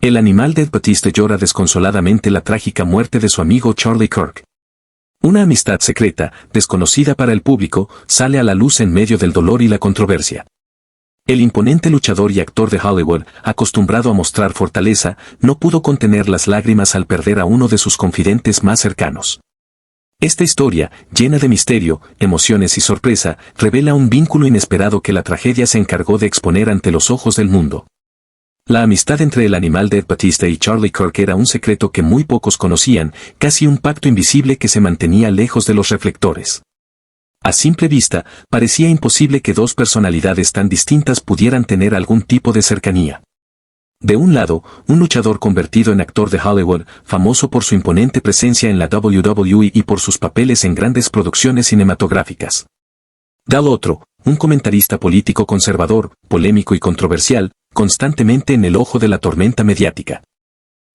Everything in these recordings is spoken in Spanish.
El animal de Ed Batista llora desconsoladamente la trágica muerte de su amigo Charlie Kirk. Una amistad secreta, desconocida para el público, sale a la luz en medio del dolor y la controversia. El imponente luchador y actor de Hollywood, acostumbrado a mostrar fortaleza, no pudo contener las lágrimas al perder a uno de sus confidentes más cercanos. Esta historia, llena de misterio, emociones y sorpresa, revela un vínculo inesperado que la tragedia se encargó de exponer ante los ojos del mundo. La amistad entre el animal de Ed Batista y Charlie Kirk era un secreto que muy pocos conocían, casi un pacto invisible que se mantenía lejos de los reflectores. A simple vista, parecía imposible que dos personalidades tan distintas pudieran tener algún tipo de cercanía. De un lado, un luchador convertido en actor de Hollywood, famoso por su imponente presencia en la WWE y por sus papeles en grandes producciones cinematográficas. Del otro, un comentarista político conservador, polémico y controversial, constantemente en el ojo de la tormenta mediática.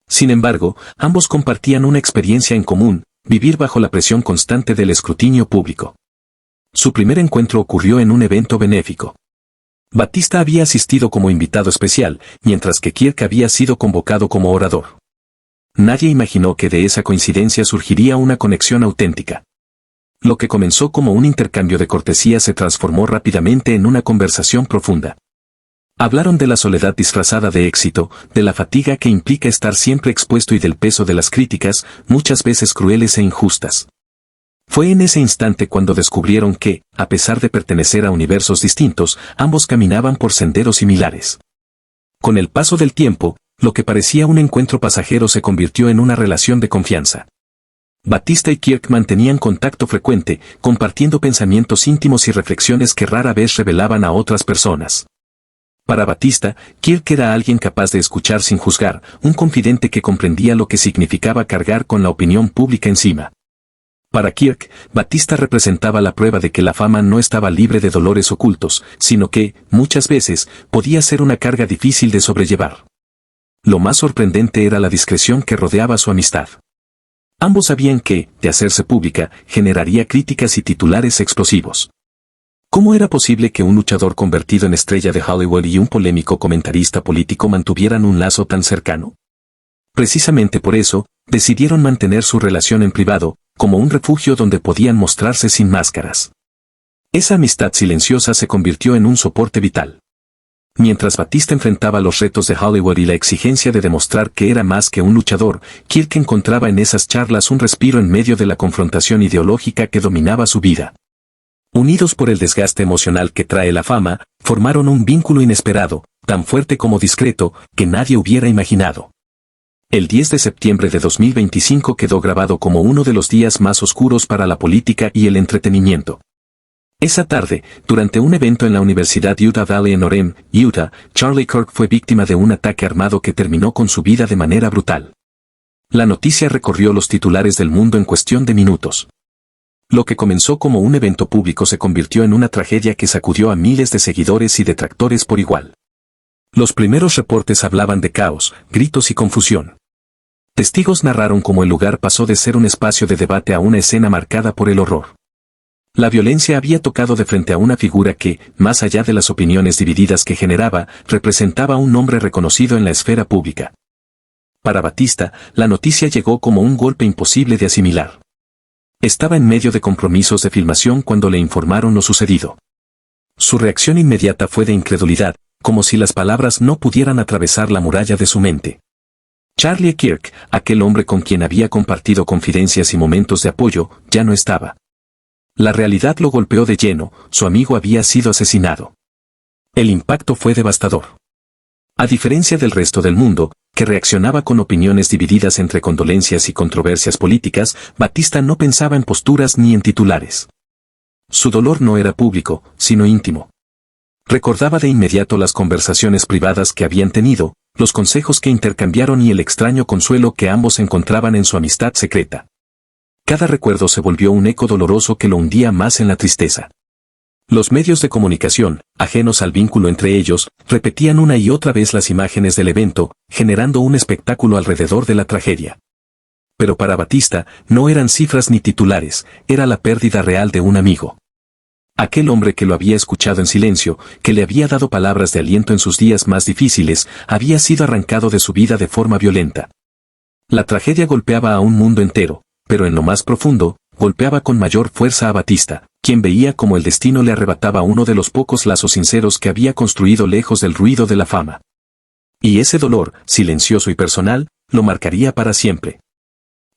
Sin embargo, ambos compartían una experiencia en común, vivir bajo la presión constante del escrutinio público. Su primer encuentro ocurrió en un evento benéfico. Batista había asistido como invitado especial, mientras que Kirk había sido convocado como orador. Nadie imaginó que de esa coincidencia surgiría una conexión auténtica. Lo que comenzó como un intercambio de cortesía se transformó rápidamente en una conversación profunda. Hablaron de la soledad disfrazada de éxito, de la fatiga que implica estar siempre expuesto y del peso de las críticas, muchas veces crueles e injustas. Fue en ese instante cuando descubrieron que, a pesar de pertenecer a universos distintos, ambos caminaban por senderos similares. Con el paso del tiempo, lo que parecía un encuentro pasajero se convirtió en una relación de confianza. Batista y Kirk mantenían contacto frecuente, compartiendo pensamientos íntimos y reflexiones que rara vez revelaban a otras personas. Para Batista, Kirk era alguien capaz de escuchar sin juzgar, un confidente que comprendía lo que significaba cargar con la opinión pública encima. Para Kirk, Batista representaba la prueba de que la fama no estaba libre de dolores ocultos, sino que, muchas veces, podía ser una carga difícil de sobrellevar. Lo más sorprendente era la discreción que rodeaba su amistad. Ambos sabían que, de hacerse pública, generaría críticas y titulares explosivos. ¿Cómo era posible que un luchador convertido en estrella de Hollywood y un polémico comentarista político mantuvieran un lazo tan cercano? Precisamente por eso, decidieron mantener su relación en privado, como un refugio donde podían mostrarse sin máscaras. Esa amistad silenciosa se convirtió en un soporte vital. Mientras Batista enfrentaba los retos de Hollywood y la exigencia de demostrar que era más que un luchador, Kirk encontraba en esas charlas un respiro en medio de la confrontación ideológica que dominaba su vida. Unidos por el desgaste emocional que trae la fama, formaron un vínculo inesperado, tan fuerte como discreto, que nadie hubiera imaginado. El 10 de septiembre de 2025 quedó grabado como uno de los días más oscuros para la política y el entretenimiento. Esa tarde, durante un evento en la Universidad Utah Valley en Orem, Utah, Charlie Kirk fue víctima de un ataque armado que terminó con su vida de manera brutal. La noticia recorrió los titulares del mundo en cuestión de minutos. Lo que comenzó como un evento público se convirtió en una tragedia que sacudió a miles de seguidores y detractores por igual. Los primeros reportes hablaban de caos, gritos y confusión. Testigos narraron cómo el lugar pasó de ser un espacio de debate a una escena marcada por el horror. La violencia había tocado de frente a una figura que, más allá de las opiniones divididas que generaba, representaba a un hombre reconocido en la esfera pública. Para Batista, la noticia llegó como un golpe imposible de asimilar. Estaba en medio de compromisos de filmación cuando le informaron lo sucedido. Su reacción inmediata fue de incredulidad, como si las palabras no pudieran atravesar la muralla de su mente. Charlie Kirk, aquel hombre con quien había compartido confidencias y momentos de apoyo, ya no estaba. La realidad lo golpeó de lleno, su amigo había sido asesinado. El impacto fue devastador. A diferencia del resto del mundo, que reaccionaba con opiniones divididas entre condolencias y controversias políticas, Batista no pensaba en posturas ni en titulares. Su dolor no era público, sino íntimo. Recordaba de inmediato las conversaciones privadas que habían tenido, los consejos que intercambiaron y el extraño consuelo que ambos encontraban en su amistad secreta. Cada recuerdo se volvió un eco doloroso que lo hundía más en la tristeza. Los medios de comunicación, ajenos al vínculo entre ellos, repetían una y otra vez las imágenes del evento, generando un espectáculo alrededor de la tragedia. Pero para Batista, no eran cifras ni titulares, era la pérdida real de un amigo. Aquel hombre que lo había escuchado en silencio, que le había dado palabras de aliento en sus días más difíciles, había sido arrancado de su vida de forma violenta. La tragedia golpeaba a un mundo entero, pero en lo más profundo, golpeaba con mayor fuerza a Batista, quien veía como el destino le arrebataba uno de los pocos lazos sinceros que había construido lejos del ruido de la fama. Y ese dolor, silencioso y personal, lo marcaría para siempre.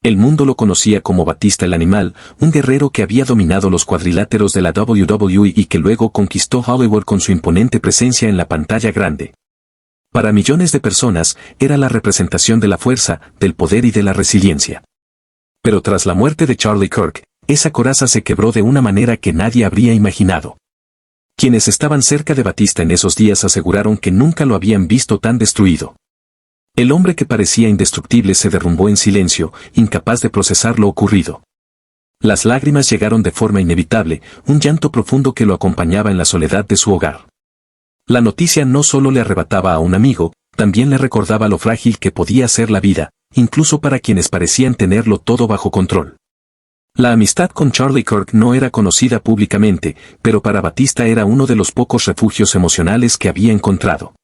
El mundo lo conocía como Batista el Animal, un guerrero que había dominado los cuadriláteros de la WWE y que luego conquistó Hollywood con su imponente presencia en la pantalla grande. Para millones de personas, era la representación de la fuerza, del poder y de la resiliencia. Pero tras la muerte de Charlie Kirk, esa coraza se quebró de una manera que nadie habría imaginado. Quienes estaban cerca de Batista en esos días aseguraron que nunca lo habían visto tan destruido. El hombre que parecía indestructible se derrumbó en silencio, incapaz de procesar lo ocurrido. Las lágrimas llegaron de forma inevitable, un llanto profundo que lo acompañaba en la soledad de su hogar. La noticia no solo le arrebataba a un amigo, también le recordaba lo frágil que podía ser la vida, incluso para quienes parecían tenerlo todo bajo control. La amistad con Charlie Kirk no era conocida públicamente, pero para Batista era uno de los pocos refugios emocionales que había encontrado.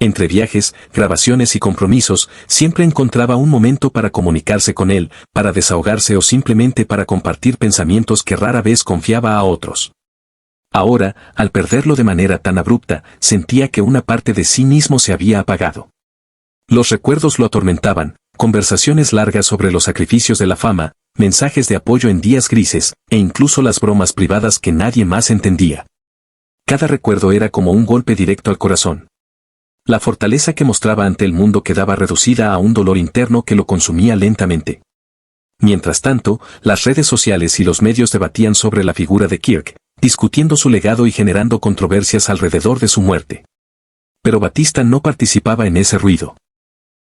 Entre viajes, grabaciones y compromisos, siempre encontraba un momento para comunicarse con él, para desahogarse o simplemente para compartir pensamientos que rara vez confiaba a otros. Ahora, al perderlo de manera tan abrupta, sentía que una parte de sí mismo se había apagado. Los recuerdos lo atormentaban, conversaciones largas sobre los sacrificios de la fama, mensajes de apoyo en días grises, e incluso las bromas privadas que nadie más entendía. Cada recuerdo era como un golpe directo al corazón. La fortaleza que mostraba ante el mundo quedaba reducida a un dolor interno que lo consumía lentamente. Mientras tanto, las redes sociales y los medios debatían sobre la figura de Kirk, discutiendo su legado y generando controversias alrededor de su muerte. Pero Batista no participaba en ese ruido.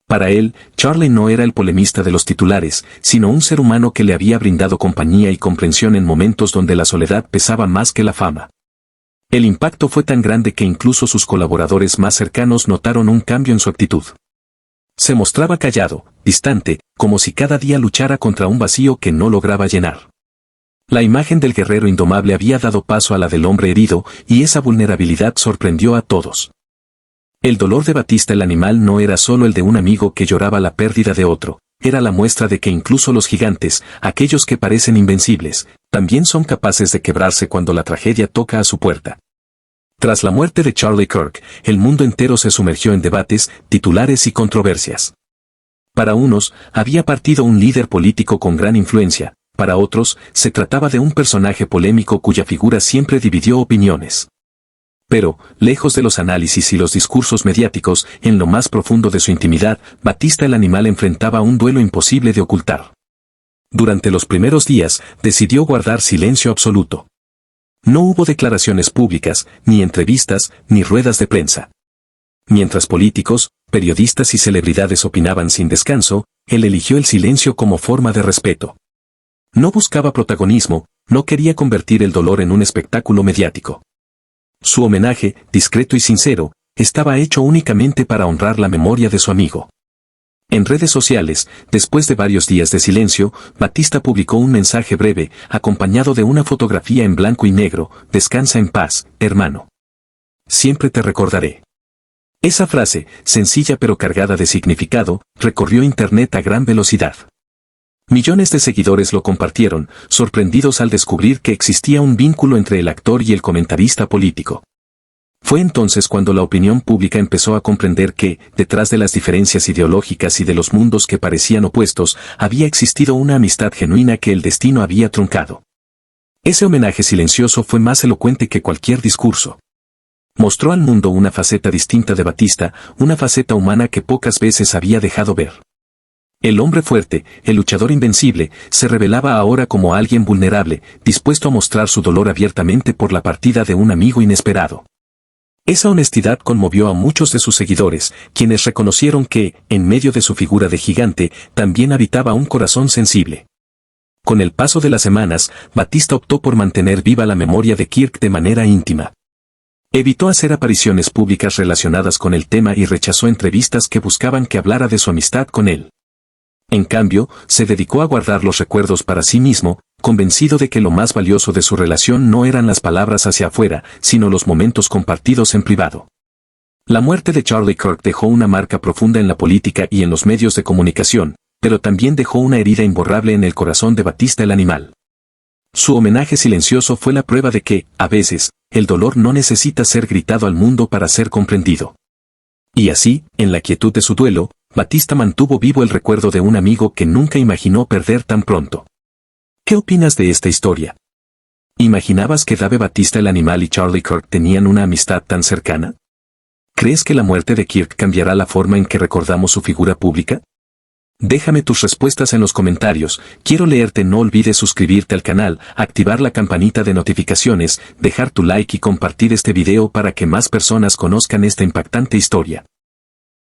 Para él, Charlie no era el polemista de los titulares, sino un ser humano que le había brindado compañía y comprensión en momentos donde la soledad pesaba más que la fama. El impacto fue tan grande que incluso sus colaboradores más cercanos notaron un cambio en su actitud. Se mostraba callado, distante, como si cada día luchara contra un vacío que no lograba llenar. La imagen del guerrero indomable había dado paso a la del hombre herido, y esa vulnerabilidad sorprendió a todos. El dolor de Batista el Animal no era solo el de un amigo que lloraba la pérdida de otro, era la muestra de que incluso los gigantes, aquellos que parecen invencibles, también son capaces de quebrarse cuando la tragedia toca a su puerta. Tras la muerte de Charlie Kirk, el mundo entero se sumergió en debates, titulares y controversias. Para unos, había partido un líder político con gran influencia, para otros, se trataba de un personaje polémico cuya figura siempre dividió opiniones. Pero, lejos de los análisis y los discursos mediáticos, en lo más profundo de su intimidad, Batista el Animal enfrentaba un duelo imposible de ocultar. Durante los primeros días, decidió guardar silencio absoluto. No hubo declaraciones públicas, ni entrevistas, ni ruedas de prensa. Mientras políticos, periodistas y celebridades opinaban sin descanso, él eligió el silencio como forma de respeto. No buscaba protagonismo, no quería convertir el dolor en un espectáculo mediático. Su homenaje, discreto y sincero, estaba hecho únicamente para honrar la memoria de su amigo. En redes sociales, después de varios días de silencio, Batista publicó un mensaje breve, acompañado de una fotografía en blanco y negro: "Descansa en paz, hermano. Siempre te recordaré". Esa frase, sencilla pero cargada de significado, recorrió Internet a gran velocidad. Millones de seguidores lo compartieron, sorprendidos al descubrir que existía un vínculo entre el actor y el comentarista político. Fue entonces cuando la opinión pública empezó a comprender que, detrás de las diferencias ideológicas y de los mundos que parecían opuestos, había existido una amistad genuina que el destino había truncado. Ese homenaje silencioso fue más elocuente que cualquier discurso. Mostró al mundo una faceta distinta de Batista, una faceta humana que pocas veces había dejado ver. El hombre fuerte, el luchador invencible, se revelaba ahora como alguien vulnerable, dispuesto a mostrar su dolor abiertamente por la partida de un amigo inesperado. Esa honestidad conmovió a muchos de sus seguidores, quienes reconocieron que, en medio de su figura de gigante, también habitaba un corazón sensible. Con el paso de las semanas, Batista optó por mantener viva la memoria de Kirk de manera íntima. Evitó hacer apariciones públicas relacionadas con el tema y rechazó entrevistas que buscaban que hablara de su amistad con él. En cambio, se dedicó a guardar los recuerdos para sí mismo, convencido de que lo más valioso de su relación no eran las palabras hacia afuera, sino los momentos compartidos en privado. La muerte de Charlie Kirk dejó una marca profunda en la política y en los medios de comunicación, pero también dejó una herida imborrable en el corazón de Batista el animal. Su homenaje silencioso fue la prueba de que, a veces, el dolor no necesita ser gritado al mundo para ser comprendido. Y así, en la quietud de su duelo, Batista mantuvo vivo el recuerdo de un amigo que nunca imaginó perder tan pronto. ¿Qué opinas de esta historia? ¿Imaginabas que Dave Batista el animal y Charlie Kirk tenían una amistad tan cercana? ¿Crees que la muerte de Kirk cambiará la forma en que recordamos su figura pública? Déjame tus respuestas en los comentarios, quiero leerte. No olvides suscribirte al canal, activar la campanita de notificaciones, dejar tu like y compartir este video para que más personas conozcan esta impactante historia.